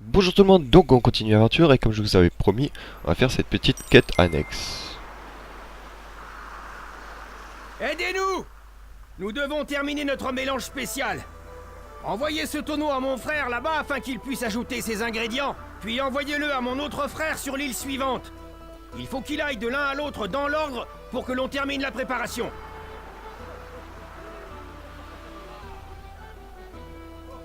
Bonjour tout le monde, donc on continue l'aventure et comme je vous avais promis, on va faire cette petite quête annexe. Aidez-nous! Nous devons terminer notre mélange spécial. Envoyez ce tonneau à mon frère là-bas afin qu'il puisse ajouter ses ingrédients, puis envoyez-le à mon autre frère sur l'île suivante. Il faut qu'il aille de l'un à l'autre dans l'ordre pour que l'on termine la préparation.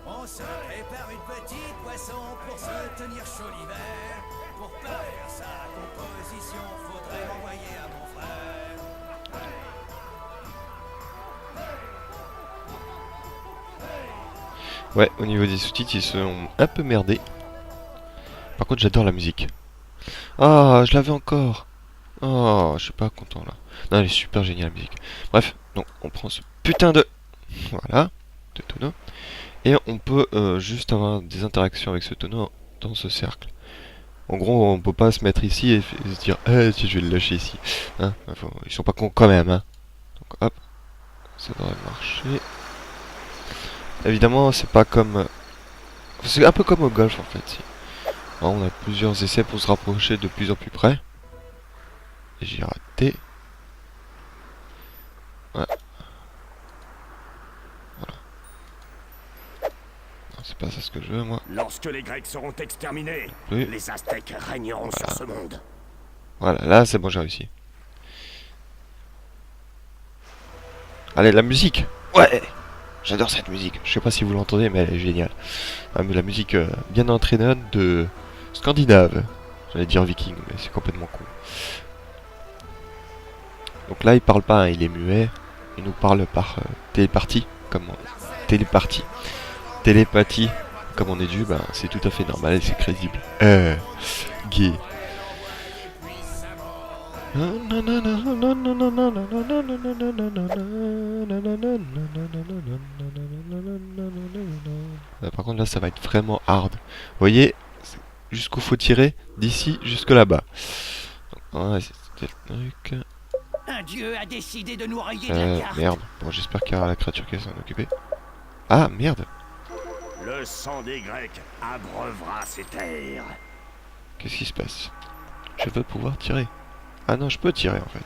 On se prépare une petite boisson pour se tenir chaud l'hiver. Pour parfaire sa composition, faudrait l'envoyer à mon frère. Ouais, au niveau des sous-titres, ils sont un peu merdés. Par contre, j'adore la musique. Ah, je l'avais encore. Oh, je suis pas content là. Non, elle est super géniale la musique. Bref, donc on prend ce putain de... Voilà, de tonneau. Et on peut juste avoir des interactions avec ce tonneau dans ce cercle. En gros, on peut pas se mettre ici et se dire eh, si je vais le lâcher ici. Hein, ils sont pas cons quand même. Hein. Donc hop, ça devrait marcher. Évidemment, c'est pas comme... C'est un peu comme au golf en fait. Alors, on a plusieurs essais pour se rapprocher de plus en plus près. Et j'ai raté. Ouais. Voilà. Non, c'est pas ça ce que je veux moi. Lorsque les Grecs seront exterminés, Oui. les Aztèques régneront sur ce monde. Voilà, là c'est bon, j'ai réussi. Allez, la musique. Ouais. J'adore cette musique. Je sais pas si vous l'entendez, mais elle est géniale. Ah, mais la musique bien entraînante de Scandinave. J'allais dire viking, mais c'est complètement con. Donc là, il parle pas, hein, il est muet. Il nous parle par télépathie, comme télépathie, télépathie, comme on est dû, ben c'est tout à fait normal et c'est crédible. Gay. Par contre là ça va être vraiment hard. Vous voyez, jusqu'où faut tirer, d'ici jusque là-bas. Ouais, c'était le truc. Un dieu a décidé de nous rayer de la carte. Merde. Bon, j'espère qu'il y aura la créature qui va s'en occuper. Ah, merde. Le sang des Grecs abreuvera ces terres. Qu'est-ce qui se passe? Je veux pouvoir tirer. Ah non, je peux tirer en fait.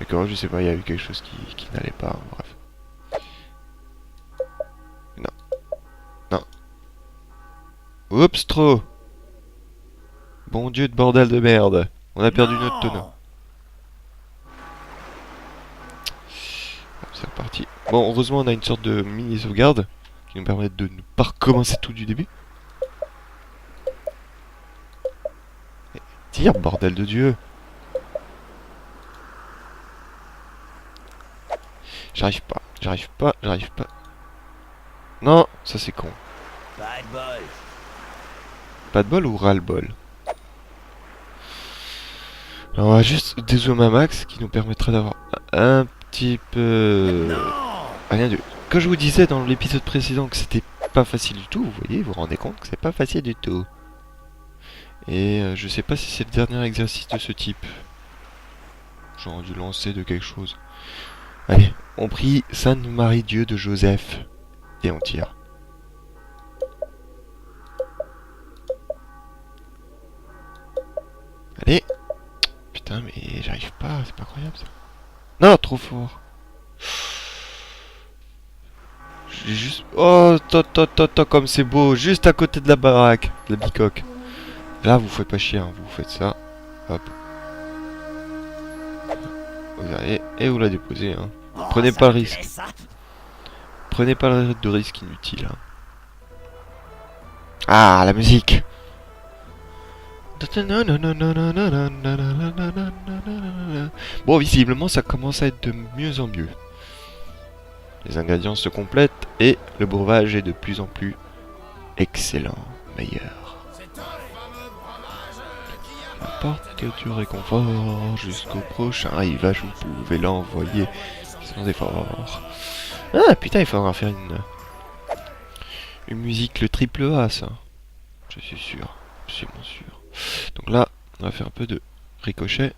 D'accord, je sais pas, il y a eu quelque chose qui n'allait pas, bref. Non. Non. Oups, trop. Bon Dieu de bordel de merde. On a perdu notre tonneau. C'est reparti. Bon, heureusement, on a une sorte de mini sauvegarde qui nous permet de ne pas recommencer tout du début. Et tire, bordel de Dieu. J'arrive pas, j'arrive pas, j'arrive pas. Non, ça c'est con. Pas de bol. Pas de bol ou ras-le-bol? Alors on va juste dézoomer un max qui nous permettra d'avoir un petit peu... Rien du... Quand je vous disais dans l'épisode précédent que c'était pas facile du tout, vous voyez, vous vous rendez compte que c'est pas facile du tout. Et je sais pas si c'est le dernier exercice de ce type. J'aurais dû lancer de quelque chose. Allez, on prie Sainte Marie Dieu de Joseph. Et on tire. Allez. Putain, mais j'arrive pas, c'est pas incroyable ça. Non, trop fort. J'ai juste... Oh, comme c'est beau, juste à côté de la baraque, de la bicoque. Là, vous faites pas chier, hein, vous faites ça. Hop. Vous allez, et vous la déposez, hein. Prenez pas le risque. Prenez pas de risque inutile. Hein. Ah, la musique. Bon, visiblement, ça commence à être de mieux en mieux. Les ingrédients se complètent et le breuvage est de plus en plus excellent, meilleur. Apporte du réconfort jusqu'au prochain rivage, vous pouvez l'envoyer sans effort. Ah putain, il faudra faire une musique le triple A, ça. Je suis sûr, absolument sûr. Donc là, on va faire un peu de ricochet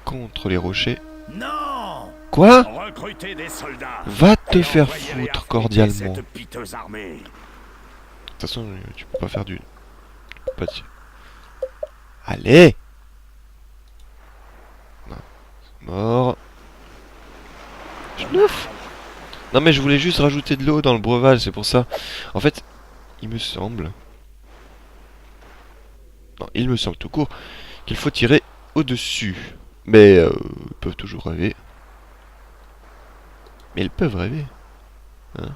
contre les rochers. Non! Quoi? Recrutez des soldats. Va te et faire envoyez-les foutre affronter cordialement. cette piteuse armée. toute façon, tu peux pas faire du... Pas de... Allez! Non, c'est mort. Schnouf! Non mais je voulais juste rajouter de l'eau dans le breuvage, c'est pour ça. En fait, il me semble... Non, il me semble tout court qu'il faut tirer au-dessus. Mais ils peuvent toujours rêver. Mais ils peuvent rêver. Hein,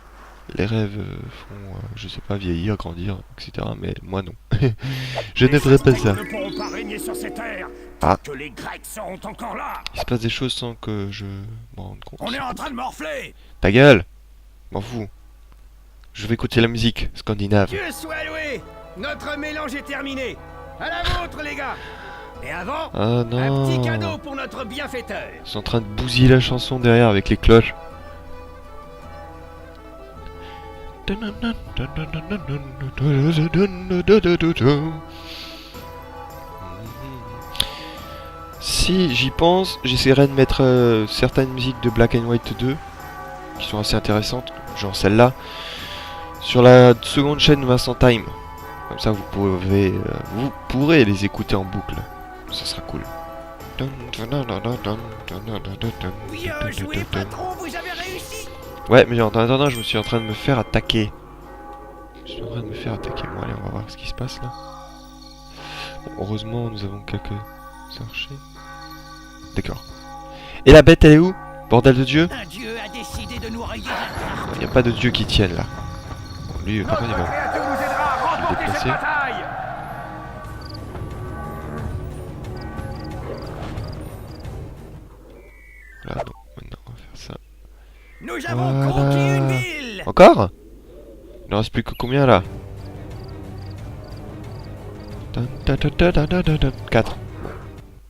les rêves font, je sais pas, vieillir, grandir, etc. Mais moi non. Je ne ferai pas ça. Ils ne pourront pas régner sur ces terres Ah. tant que les Grecs seront encore là. Il se passe des choses sans que je m'en rende compte. On est en train de morfler. Ta gueule! M'en fous. Je vais écouter la musique scandinave. Dieu soit loué. Notre mélange est terminé. À la vôtre, les gars. Et avant, Ah un petit non! cadeau pour notre bienfaiteur. Ils sont en train de bousiller la chanson derrière avec les cloches. Si j'y pense, j'essaierai de mettre certaines musiques de Black and White 2 qui sont assez intéressantes, genre celle-là, sur la seconde chaîne Vincent Time. Comme ça, vous pourrez les écouter en boucle. Ça sera cool. Bien joué, patron, vous avez réussi. Ouais, mais en attendant, je me suis en train de me faire attaquer. Je suis en train de me faire attaquer. Bon, allez, on va voir ce qui se passe là. Bon, heureusement, nous avons quelques archers. D'accord. Et la bête, elle est où? Bordel de Dieu? Un dieu a décidé de nous rayer. Il n'y a pas de Dieu qui tienne là. Bon, lui, par contre, il va Créature nous aidera à remporter cette déplacer. bataille. Voilà, donc maintenant, on va faire ça. Nous avons Voilà. conquis une ville. Encore? Il ne reste plus que combien là? 4.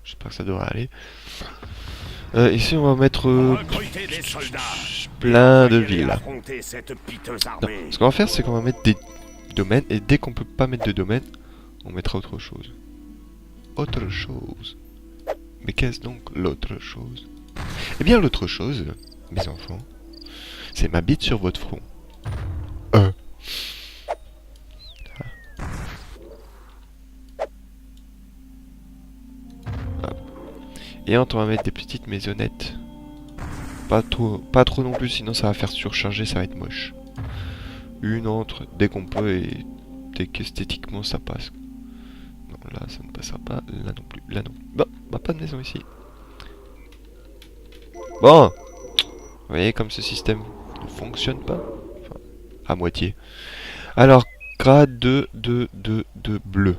J'espère que ça devrait aller. Ici, on va mettre Recrutez des soldats. plein de Envoyez-les villes. affronter cette piteuse Non, armée. ce qu'on va faire, c'est qu'on va mettre des domaines, et dès qu'on peut pas mettre de domaine, on mettra autre chose. Autre chose. Mais qu'est-ce donc l'autre chose? Eh bien, l'autre chose, mes enfants, c'est ma bite sur votre front. Et on va mettre des petites maisonnettes. Pas trop non plus, sinon ça va faire surcharger, ça va être moche. Une entre dès qu'on peut et dès qu'esthétiquement ça passe. Non, là ça ne passera pas, là non plus, là non. Bon, bah pas de maison ici. Bon, vous voyez comme ce système ne fonctionne pas. Enfin, à moitié. Alors, grade de bleu.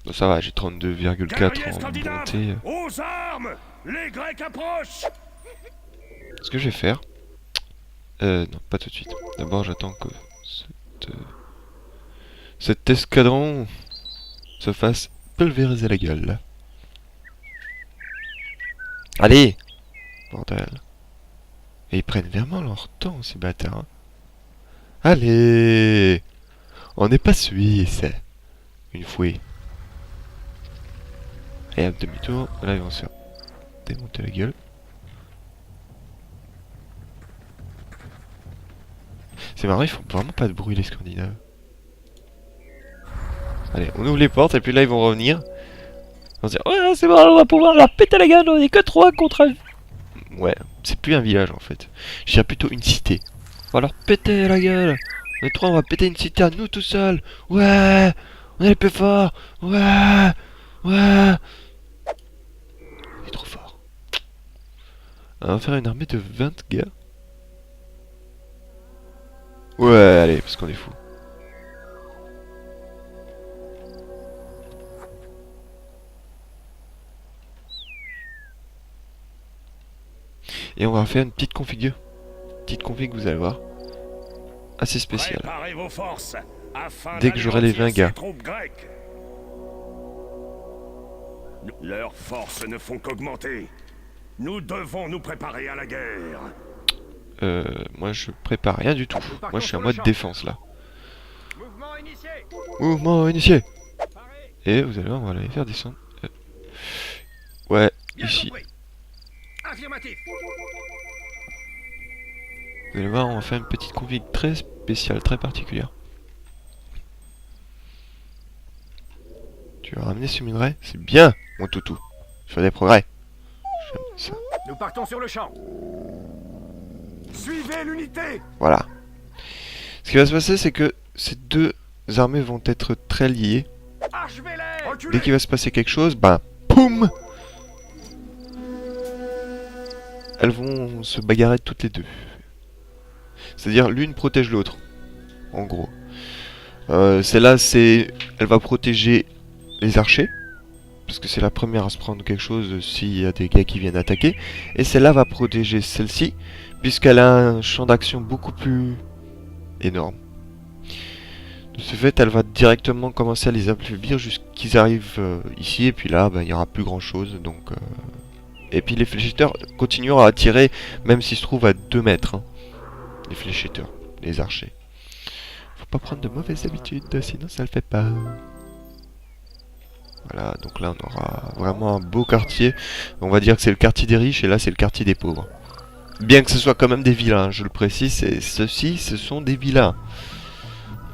Bon, ça va, j'ai 32,4 Guerriers en scandinaves, bonté. aux armes. Les Grecs approchent. Ce que je vais faire... non, pas tout de suite. D'abord, j'attends que cet escadron se fasse pulvériser la gueule. Allez! Bordel. Et ils prennent vraiment leur temps, ces bâtards. Hein. Allez! On n'est pas suisse. Une fouée. Et hop, demi-tour. Là, ils vont se faire démonter la gueule. C'est marrant, ils font vraiment pas de bruit, les Scandinaves. Allez, on ouvre les portes, et puis là, ils vont revenir. Ils vont se dire, ouais, c'est bon, on va pouvoir leur péter la gueule, on est que 3 contre 1. Ouais, c'est plus un village, en fait. Je dirais plutôt une cité. On va leur péter la gueule. On est 3, on va péter une cité à nous tout seuls. Ouais, on est les plus forts. Ouais, ouais. On est trop fort. On va faire une armée de 20 gars. Ouais, allez, parce qu'on est fou. Et on va faire une petite config. Petite config, vous allez voir. Assez spéciale. Préparez vos forces afin Dès que j'aurai les 20 d'anéantir gars. ces troupes grecques. Leurs forces ne font qu'augmenter. Nous devons nous préparer à la guerre. Moi je prépare rien du tout. Moi je suis en mode défense là. Mouvement initié. Mouvement initié. Paré. Et vous allez voir, on va les faire descendre. Ouais, Bien ici. compris. Affirmatif. Vous allez voir, on va faire une petite config très spéciale, très particulière. Tu as ramené ce minerai? C'est bien, mon toutou. Je fais des progrès. J'aime ça. Nous partons sur le champ. Suivez l'unité! Voilà. Ce qui va se passer, c'est que ces deux armées vont être très liées. Achevez-les! Reculez! Dès qu'il va se passer quelque chose, ben, poum! Elles vont se bagarrer toutes les deux. C'est-à-dire, l'une protège l'autre. En gros. Celle-là, elle va protéger les archers. Parce que c'est la première à se prendre quelque chose s'il y a des gars qui viennent attaquer. Et celle-là va protéger celle-ci, puisqu'elle a un champ d'action beaucoup plus énorme. De ce fait, elle va directement commencer à les affaiblir jusqu'ils arrivent ici. Et puis là, ben, il n'y aura plus grand-chose. Donc, et puis les fléchiteurs continueront à tirer, même s'ils se trouvent à 2 mètres. Hein. Les fléchiteurs, les archers. Faut pas prendre de mauvaises habitudes, sinon ça le fait pas. Voilà, donc là on aura vraiment un beau quartier. On va dire que c'est le quartier des riches et là c'est le quartier des pauvres. Bien que ce soit quand même des villas, hein, je le précise, ceux-ci ce sont des villas.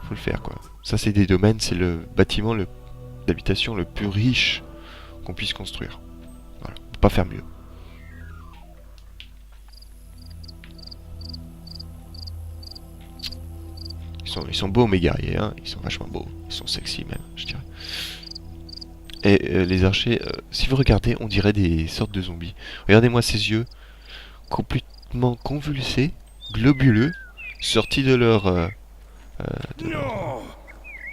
Faut le faire quoi. Ça c'est des domaines, c'est le bâtiment d'habitation le plus riche qu'on puisse construire. Voilà, on peut pas faire mieux. Ils sont beaux mes guerriers, hein. Ils sont vachement beaux, ils sont sexy même, je dirais. Et les archers, si vous regardez, on dirait des sortes de zombies. Regardez-moi ces yeux, complètement convulsés, globuleux, sortis de leur... Non!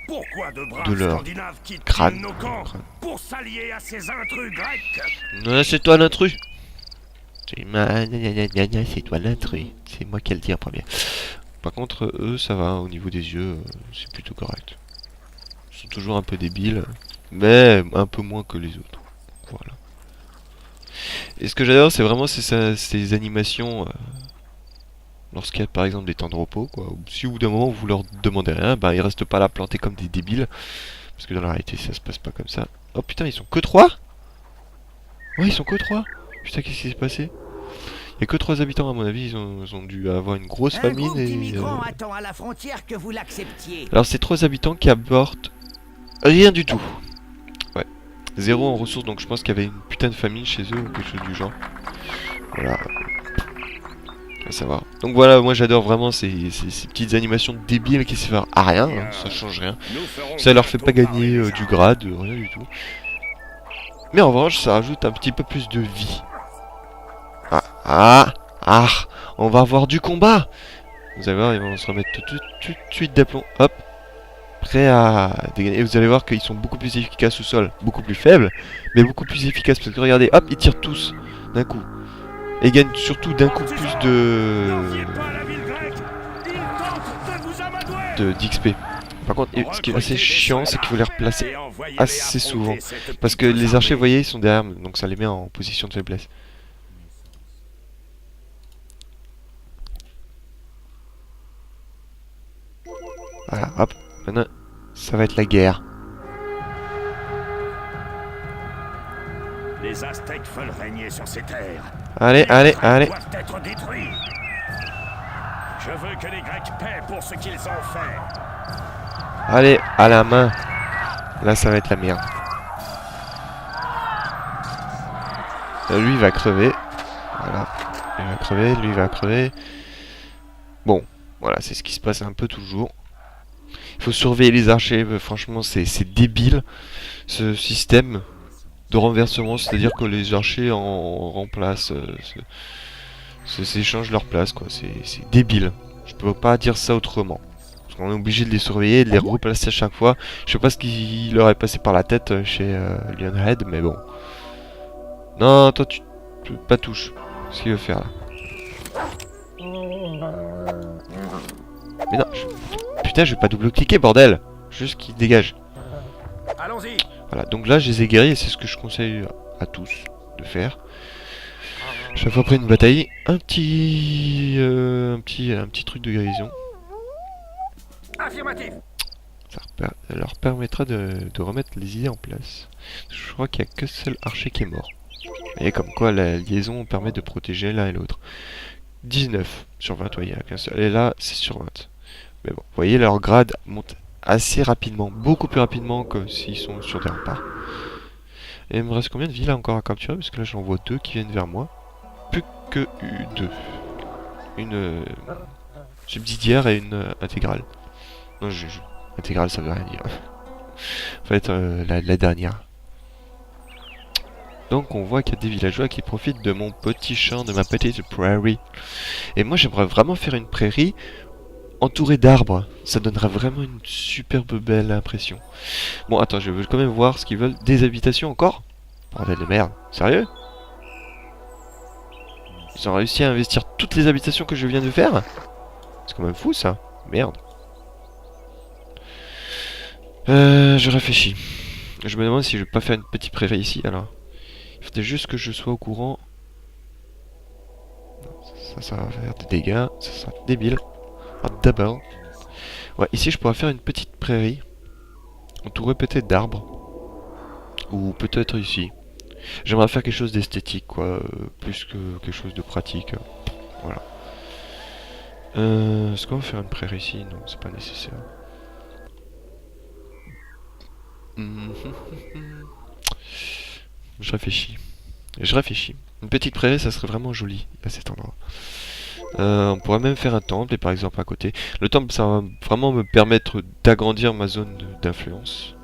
Pourquoi de braves de leur Scandinaves quittent crâne. nos camps pour s'allier à ces intrus grecs? Non, c'est toi l'intrus. C'est toi l'intrus. C'est moi qui ai le dit en premier. Par contre, eux, ça va, au niveau des yeux, c'est plutôt correct. Ils sont toujours un peu débiles, mais un peu moins que les autres. Voilà. Et ce que j'adore, c'est vraiment ces animations, lorsqu'il y a par exemple des temps de repos, quoi. Si au bout d'un moment vous leur demandez rien, ben ils restent pas là plantés comme des débiles. Parce que dans la réalité, ça se passe pas comme ça. Oh putain, ils sont que 3? Ouais, ils sont que 3. Putain, qu'est-ce qui s'est passé? Il y a que 3 habitants à mon avis, ils ont dû avoir une grosse Un famine groupe et... d'immigrants attend à la frontière que vous l'acceptiez. Alors c'est 3 habitants qui apportent rien du tout. Ouais. 0 en ressources, donc je pense qu'il y avait une putain de famine chez eux ou quelque chose du genre. Voilà. À savoir. Donc voilà, moi j'adore vraiment ces petites animations débiles qui servent à rien, hein, ça change rien. Ça leur fait pas gagner du grade, rien du tout. Mais en revanche, ça rajoute un petit peu plus de vie. On va avoir du combat. Vous allez voir, ils vont se remettre tout de suite d'aplomb. Hop. Prêts à dégainer. Et vous allez voir qu'ils sont beaucoup plus efficaces au sol. Beaucoup plus faibles, mais beaucoup plus efficaces. Parce que regardez, hop, ils tirent tous d'un coup. Et ils gagnent surtout d'un coup plus d'XP. Par contre, ce qui est assez chiant, c'est qu'il faut les replacer assez souvent. Parce que les archers, vous voyez, ils sont derrière, donc ça les met en position de faiblesse. Voilà, hop. Maintenant, ça va être la guerre. Les Aztèques veulent régner sur ces terres. Allez. Doivent être détruits. Je veux que les Grecs paient pour ce qu'ils ont fait. Allez, à la main. Là, ça va être la merde. Lui, il va crever. Voilà. Il va crever, lui, il va crever. Bon, voilà, c'est ce qui se passe un peu toujours. Il faut surveiller les archers. Franchement, c'est débile, ce système de renversement. C'est-à-dire que les archers en remplacent... s'échangent leur place, quoi. C'est débile. Je peux pas dire ça autrement. Parce qu'on est obligé de les surveiller et de les replacer à chaque fois. Je sais pas ce qui leur est passé par la tête chez Lionhead, mais bon. Non, toi tu pas touche. Ce qu'il veut faire là. Mais non, putain, je vais pas double-cliquer, bordel. Juste qu'il dégage. Allons-y. Voilà, donc là, je les ai guéris et c'est ce que je conseille à tous de faire. Chaque fois après une bataille, un petit truc de guérison. Affirmatif. Ça leur permettra de remettre les idées en place. Je crois qu'il n'y a que seul archer qui est mort. Et comme quoi la liaison permet de protéger l'un et l'autre. 19 sur 20, ouais, il n'y en a qu'un seul. Et là, c'est sur 20. Mais bon, vous voyez, leur grade monte assez rapidement, beaucoup plus rapidement que s'ils sont sur des remparts. Et il me reste combien de villes encore à capturer? Parce que là j'en vois 2 qui viennent vers moi. Plus que 2. Une subsidiaire et une intégrale. Non, intégrale ça veut rien dire. En fait, la dernière. Donc on voit qu'il y a des villageois qui profitent de mon petit champ, de ma petite prairie. Et moi j'aimerais vraiment faire une prairie entourée d'arbres. Ça donnerait vraiment une superbe belle impression. Bon attends, je veux quand même voir ce qu'ils veulent. Des habitations encore? Bordel de merde, sérieux? Ils ont réussi à investir toutes les habitations que je viens de faire? C'est quand même fou ça. Merde. Je réfléchis. Je me demande si je vais pas faire une petite prairie ici alors. Il faudrait juste que je sois au courant. Ça va faire des dégâts. Ça sera débile. Ah, double. Ouais, ici je pourrais faire une petite prairie. Entourée peut-être d'arbres. Ou peut-être ici. J'aimerais faire quelque chose d'esthétique, quoi. Plus que quelque chose de pratique. Voilà. Est-ce qu'on va faire une prairie ici? Non, c'est pas nécessaire. Je réfléchis. Je réfléchis. Une petite prairie, ça serait vraiment joli à cet endroit. On pourrait même faire un temple, et par exemple à côté. Le temple, ça va vraiment me permettre d'agrandir ma zone d'influence.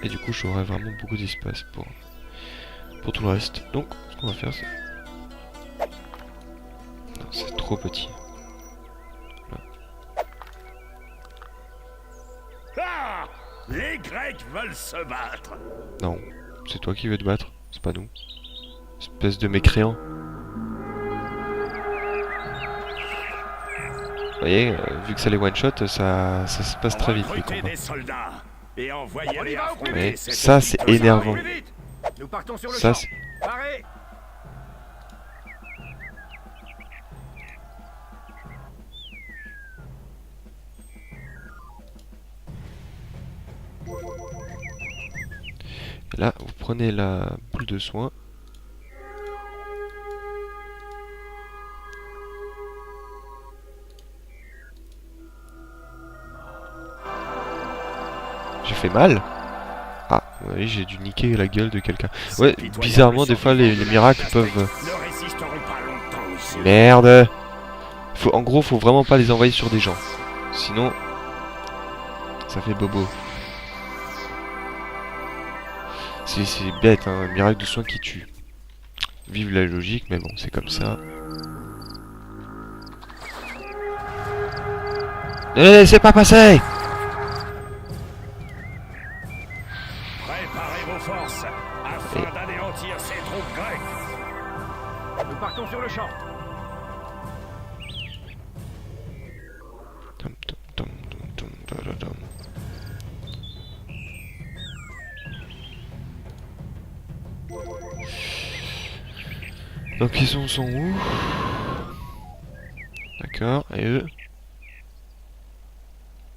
Et du coup, j'aurai vraiment beaucoup d'espace pour tout le reste. Donc, ce qu'on va faire, c'est... Non, c'est trop petit. Ah! Les Grecs veulent se battre. Non, c'est toi qui veux te battre, c'est pas nous. Espèce de mécréant. Vous voyez, vu que ça les one-shot, ça se passe très vite les Recrutez combats. des soldats et envoyez-les On y va au plus affronter Ouais, ces ça c'est petits énervant. Plus vite. Nous partons sur le Ça champ. c'est... Paré. Là, vous prenez la boule de soin. J'ai fait mal? Ah, oui, j'ai dû niquer la gueule de quelqu'un. Ouais, bizarrement, des fois, les miracles peuvent... Ne résisteront pas longtemps ici. Merde! En gros, faut vraiment pas les envoyer sur des gens. Sinon, ça fait bobo. C'est bête, hein, un miracle de soin qui tue. Vive la logique, mais bon, c'est comme ça. Ne les laissez pas passer! Préparez vos forces afin d'anéantir ces troupes grecques. Nous partons sur le champ. Tom, tom, tom, tom, tom, tom, tom. Donc ils sont où? D'accord, et eux?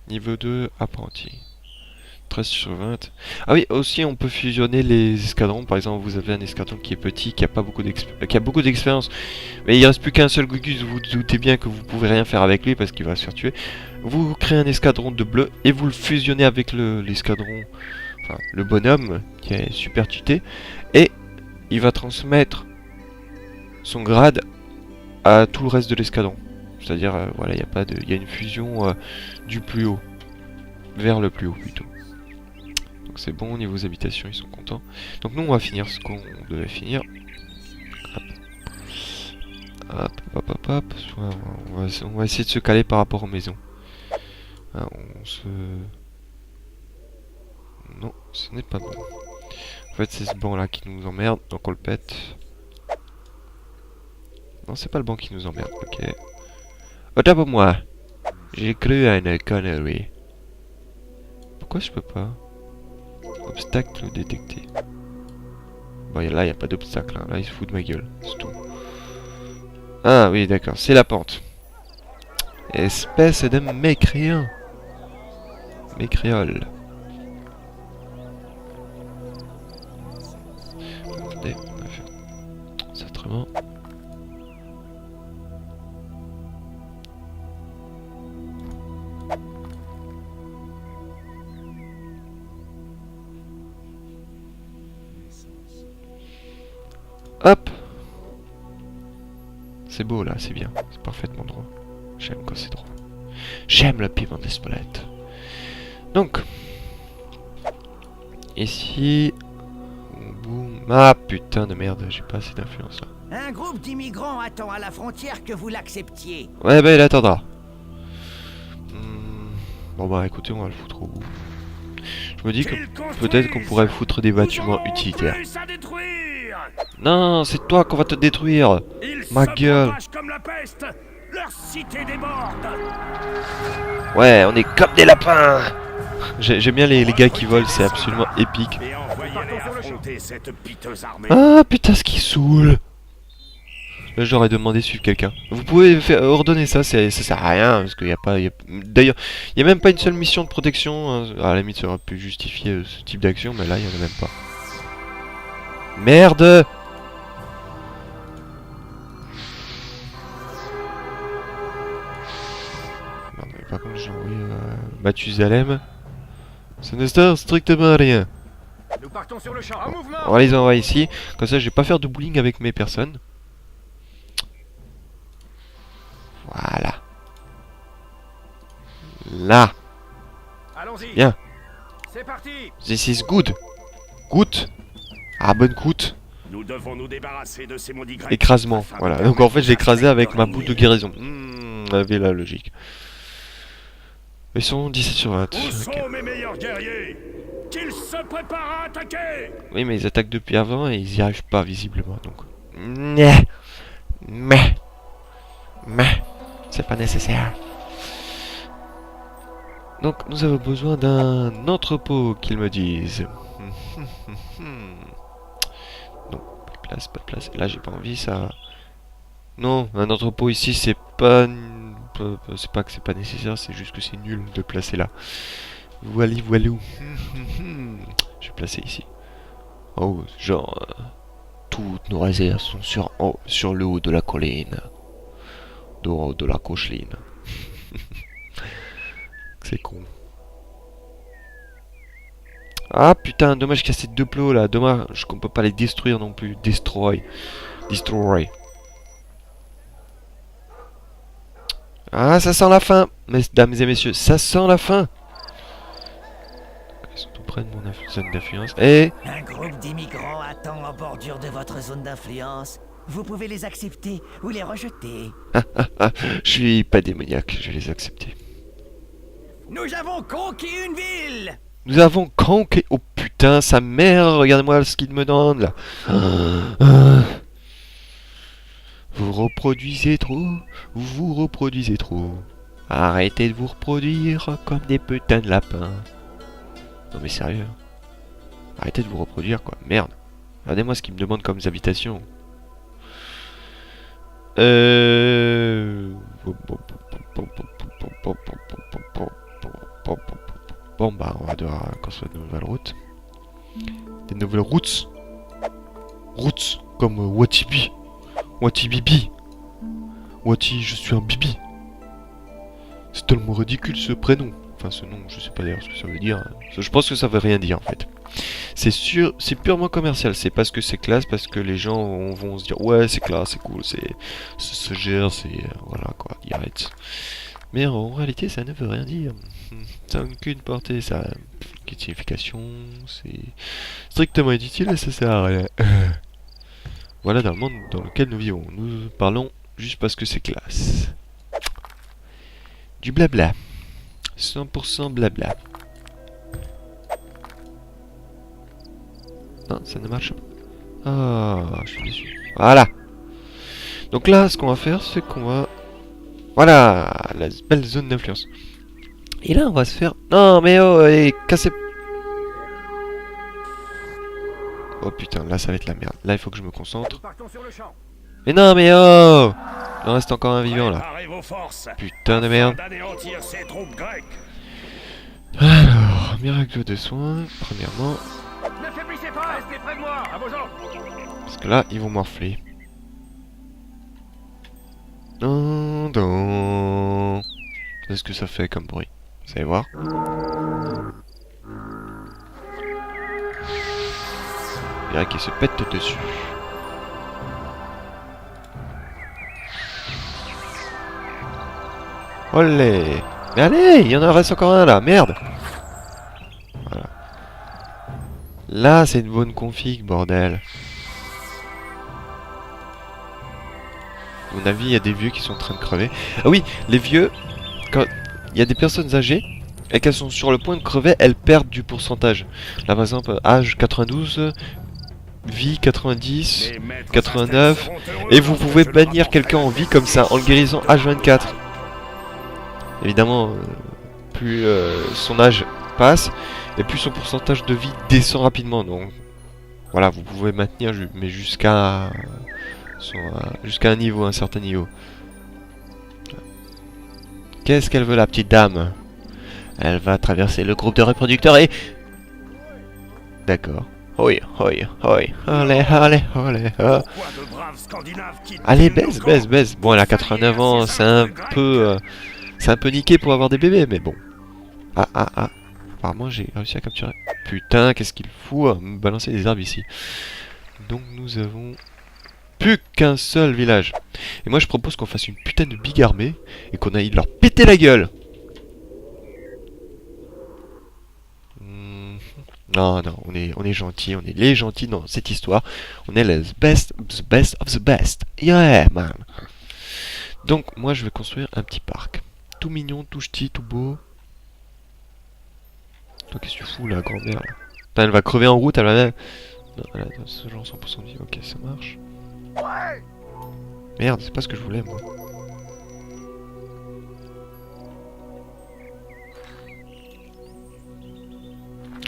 Niveau 2, apprenti. 13 sur 20. Ah oui, aussi on peut fusionner les escadrons. Par exemple, vous avez un escadron qui est petit, qui a pas beaucoup d'expérience, mais il reste plus qu'un seul Gugus. Vous vous doutez bien que vous pouvez rien faire avec lui parce qu'il va se faire tuer. Vous créez un escadron de bleu et vous le fusionnez avec l'escadron, enfin le bonhomme qui est super tuté, et il va transmettre son grade à tout le reste de l'escadron. C'est-à-dire, voilà, il y a une fusion du plus haut vers le plus haut plutôt. Donc c'est bon, niveau habitations, ils sont contents. Donc nous, on va finir ce qu'on devait finir. Hop, hop, hop, hop. On va essayer de se caler par rapport aux maisons. Ah, non, ce n'est pas bon. En fait, c'est ce banc-là qui nous emmerde, donc on le pète. Non, c'est pas le banc qui nous emmerde, ok. Autant pour moi. J'ai cru à une connerie. Pourquoi je peux pas? Obstacle détecté. Bon, là, il n'y a pas d'obstacle. Hein. Là, il se fout de ma gueule. C'est tout. Ah, oui, d'accord. C'est la pente. Espèce de mécréant. Mécréole. Attendez, on va faire ça autrement. C'est beau là, c'est bien. C'est parfaitement droit. J'aime quand c'est droit. J'aime le piment d'Espelette. Donc. Ici. Boum. Ah putain de merde, j'ai pas assez d'influence là. Un groupe d'immigrants attend à la frontière que vous l'acceptiez. Ouais bah il attendra. Bon bah écoutez, on va le foutre au bout. Je me dis que peut-être qu'on pourrait foutre des bâtiments utilitaires. Non, c'est toi qu'on va te détruire. Ma gueule. Comme la peste. Leur cité déborde. Ouais, on est comme des lapins. J'aime bien les gars qui volent, c'est absolument épique. Et envoyez-les affronter cette piteuse armée. Ah putain, ce qui saoule. Là, j'aurais demandé de suivre quelqu'un. Vous pouvez ordonner ça, ça sert à rien, parce qu'il n'y a pas... D'ailleurs, il n'y a même pas une seule mission de protection. Hein. À la limite, ça aurait pu justifier ce type d'action, mais là, il n'y en a même pas. Merde! Non, mais par contre, j'ai envoyé Mathusalem. Ça ne sert strictement à rien. Nous partons sur le champ. En mouvement. On va les envoyer ici. Comme ça, je vais pas faire de bowling avec mes personnes. Voilà. Là. Allons-y. Bien. C'est parti. This is good. Good. Ah, bonne croûte. Nous devons nous débarrasser de ces maudits grecs. Écrasement. afin de Voilà. permettre Donc en fait, j'ai écrasé aux avec ma Grecs de boule de régner. guérison. Avait la logique. Ils sont 17 sur 20. Où Ok. sont mes meilleurs guerriers? Qu'ils se préparent à attaquer. Oui, mais ils attaquent depuis avant et ils y arrivent pas visiblement. Donc. Mais. C'est pas nécessaire. Donc nous avons besoin d'un entrepôt, qu'ils me disent. Non, pas de place, pas de place. Là j'ai pas envie ça. Non, un entrepôt ici c'est pas... C'est pas que c'est pas nécessaire, c'est juste que c'est nul de placer là. Voilou. Je vais placer ici. Oh, genre... toutes nos réserves sont sur le haut de la colline. De la cocheline. C'est con. Ah putain, dommage qu'il y a ces deux plots là. Dommage qu'on peut pas les détruire non plus. Destroy. Ah, ça sent la fin, mesdames et messieurs. Ça sent la fin. Ils sont tout près de mon zone d'influence. Et... Un groupe d'immigrants attend en bordure de votre zone d'influence. Vous pouvez les accepter ou les rejeter. je suis pas démoniaque, je vais les accepter. Nous avons conquis une ville. Nous avons conquis... Oh putain, sa mère, regardez-moi ce qu'il me donne là. Vous reproduisez trop. Arrêtez de vous reproduire comme des putains de lapins. Non mais sérieux. Arrêtez de vous reproduire quoi, merde. Regardez-moi ce qu'il me demande comme habitations. Bon bah on va devoir construire de nouvelles routes. Des nouvelles routes. Routes comme Watibi. Watibibi. Wati, je suis un bibi. C'est tellement ridicule ce prénom. Enfin ce nom, je sais pas d'ailleurs ce que ça veut dire. Je pense que ça veut rien dire en fait. C'est sûr, c'est purement commercial. C'est parce que c'est classe, parce que les gens vont se dire ouais c'est classe, c'est cool, se gère, c'est voilà quoi, direct. Mais en réalité ça ne veut rien dire. Ça n'a qu'une portée, ça a une signification, c'est strictement inutile et ça sert à rien. Voilà dans le monde dans lequel nous vivons. Nous parlons juste parce que c'est classe. Du blabla. 100% blabla. Non, ça ne marche pas. Ah, je suis déçu. Voilà. Donc là, ce qu'on va faire, c'est qu'on va... Voilà, la belle zone d'influence. Et là, on va se faire... Non, mais oh, allez, cassez... Oh putain, là, ça va être la merde. Là, il faut que je me concentre. Nous partons sur le champ. Mais non, mais oh! Il en reste encore un vivant, là. Préparez vos forces. Putain de merde. Afin d'anéantir ces troupes grecques. Alors, miracle de soins, premièrement. Ne faiblissez pas. Restez près de moi. À vos ordres. Parce que là, ils vont morfler. Non. Qu'est-ce que ça fait comme bruit? Vous allez voir. Il y a qui se pète dessus. Olé. Mais allez, il y en reste encore un là, merde. Voilà. Là, c'est une bonne config, bordel. À mon avis, il y a des vieux qui sont en train de crever. Ah oui, les vieux, quand il y a des personnes âgées et qu'elles sont sur le point de crever, elles perdent du pourcentage. Là, par exemple, âge 92, vie 90, Les maîtres 89, Aztèques seront heureux et vous pouvez d'empêcher le bannir rapport quelqu'un en vie comme ça, en le guérissant H24. Évidemment, plus son âge passe, et plus son pourcentage de vie descend rapidement. Donc, voilà, vous pouvez maintenir, mais jusqu'à un niveau, un certain niveau. Qu'est-ce qu'elle veut, la petite dame? Elle va traverser le groupe de reproducteurs et... D'accord. Oui, oui, oui. Allez, allez, allez. Ah. Pourquoi de braves Scandinaves qui Allez, tiennent baisse, nos baisse, camps? baisse. Bon, elle a 89 ans, c'est un peu... c'est un peu niqué pour avoir des bébés, mais bon. Ah, ah, ah. Apparemment, j'ai réussi à capturer. Putain, qu'est-ce qu'il fout à me balancer des arbres ici. Donc, nous avons... plus qu'un seul village. Et moi, je propose qu'on fasse une putain de big armée et qu'on aille leur péter la gueule. Non, non, on est gentils, on est les gentils dans cette histoire. On est les best of the best. Yeah, man. Donc, moi, je vais construire un petit parc. Tout mignon, tout ch'ti, tout beau. Toi, qu'est-ce que tu fous, la grand-mère, là? Putain, elle va crever en route, elle va même... Non, elle a ce genre 100% de vie. Ok, ça marche. Merde, c'est pas ce que je voulais, moi.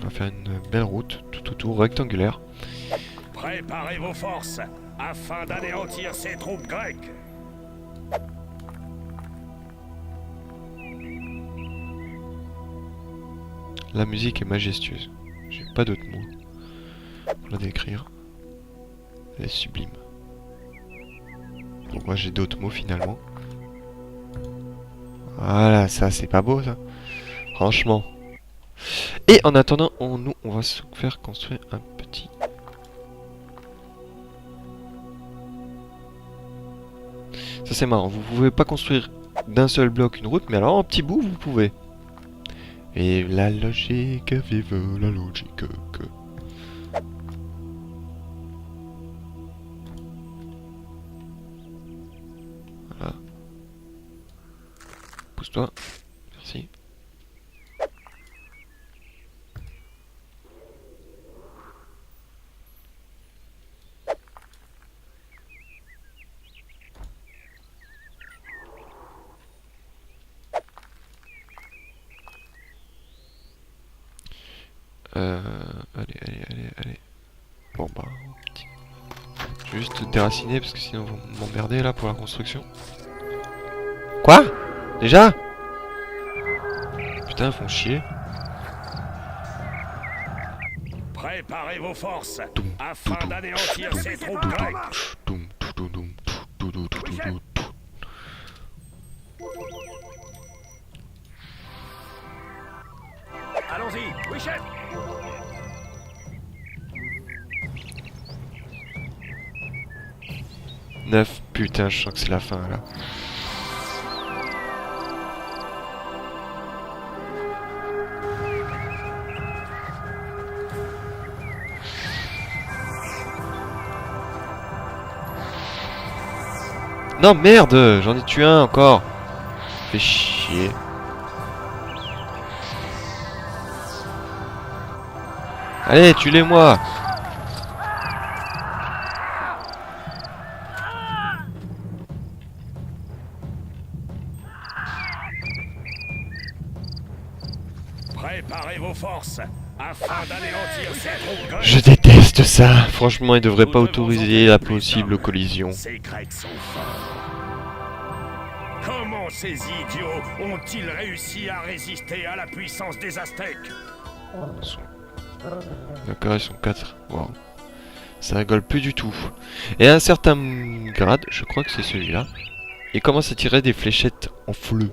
On va faire une belle route, tout autour, rectangulaire. Préparez vos forces afin d'anéantir ces troupes grecques. La musique est majestueuse. J'ai pas d'autres mots pour la décrire. Elle est sublime. Bon, moi j'ai d'autres mots finalement. Voilà, ça c'est pas beau ça. Franchement. Et en attendant, on va se faire construire un petit... Ça c'est marrant, vous pouvez pas construire d'un seul bloc une route, mais alors en petit bout vous pouvez. Et la logique, vive la logique que... Voilà. Pousse-toi. Merci. Allez. Bon bah, petit. Je vais juste déraciner parce que sinon vous m'emmerdez là pour la construction. Quoi? Déjà? Putain, ils font chier. Préparez vos forces afin d'anéantir ces troupes grecques. Allons-y, oui chef. Neuf, putain, je sens que c'est la fin là. Non, merde, j'en ai tué un encore. Fais chier. Allez, tuez-les-moi. Préparez vos forces afin d'anéantir ces troupes grecques. Je déteste ça. Franchement, ils devraient pas autoriser la possible collision. Ces Grecs sont forts. Comment ces idiots ont-ils réussi à résister à la puissance des Aztèques? D'accord, ils sont 4. Wow. Ça rigole plus du tout. Et à un certain grade, je crois que c'est celui-là, il commence à tirer des fléchettes en fleu.